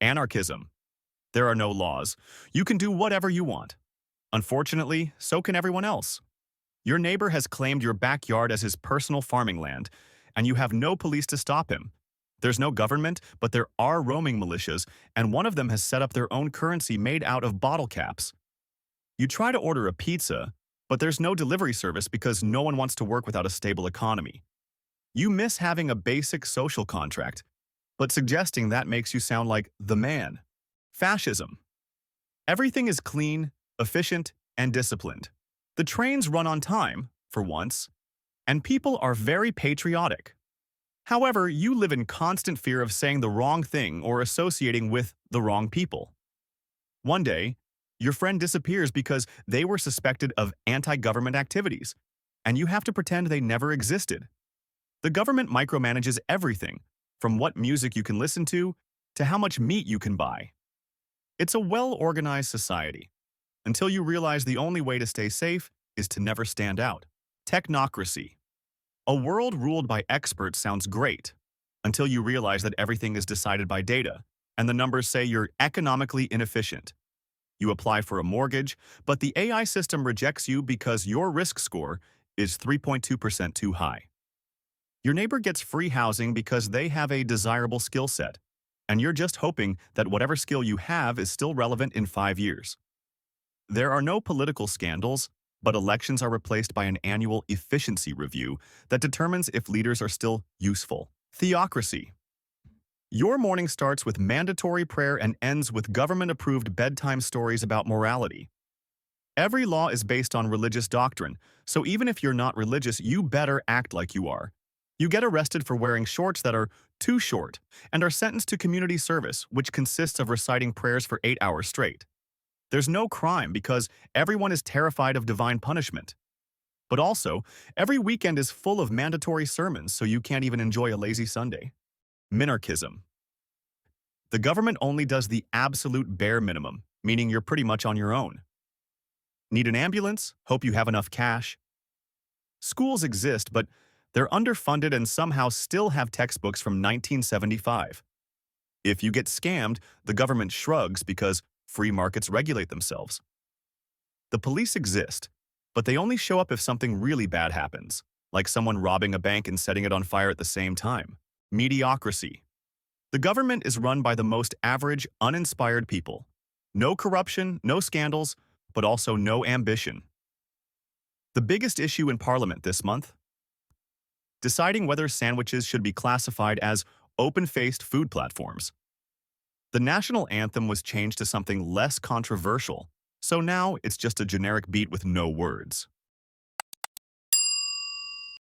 Anarchism. There are no laws. You can do whatever you want. Unfortunately, so can everyone else. Your neighbor has claimed your backyard as his personal farming land, and you have no police to stop him. There's no government, but there are roaming militias, and one of them has set up their own currency made out of bottle caps. You try to order a pizza, but there's no delivery service because no one wants to work without a stable economy. You miss having a basic social contract, but suggesting that makes you sound like the man. Fascism. Everything is clean, efficient, and disciplined. The trains run on time, for once, and people are very patriotic. However, you live in constant fear of saying the wrong thing or associating with the wrong people. One day, your friend disappears because they were suspected of anti-government activities, and you have to pretend they never existed. The government micromanages everything, from what music you can listen to how much meat you can buy. It's a well-organized society, until you realize the only way to stay safe is to never stand out. Technocracy. A world ruled by experts sounds great, until you realize that everything is decided by data, and the numbers say you're economically inefficient. You apply for a mortgage, but the AI system rejects you because your risk score is 3.2% too high. Your neighbor gets free housing because they have a desirable skill set, and you're just hoping that whatever skill you have is still relevant in 5 years. There are no political scandals, but elections are replaced by an annual efficiency review that determines if leaders are still useful. Theocracy. Your morning starts with mandatory prayer and ends with government-approved bedtime stories about morality. Every law is based on religious doctrine, so even if you're not religious, you better act like you are. You get arrested for wearing shorts that are too short and are sentenced to community service, which consists of reciting prayers for 8 hours straight. There's no crime because everyone is terrified of divine punishment. But also, every weekend is full of mandatory sermons, so you can't even enjoy a lazy Sunday. Minarchism. The government only does the absolute bare minimum, meaning you're pretty much on your own. Need an ambulance? Hope you have enough cash. Schools exist, but they're underfunded and somehow still have textbooks from 1975. If you get scammed, the government shrugs because free markets regulate themselves. The police exist, but they only show up if something really bad happens, like someone robbing a bank and setting it on fire at the same time. Mediocracy. The government is run by the most average, uninspired people. No corruption, no scandals, but also no ambition. The biggest issue in Parliament this month? Deciding whether sandwiches should be classified as open-faced food platforms. The national anthem was changed to something less controversial, so now it's just a generic beat with no words.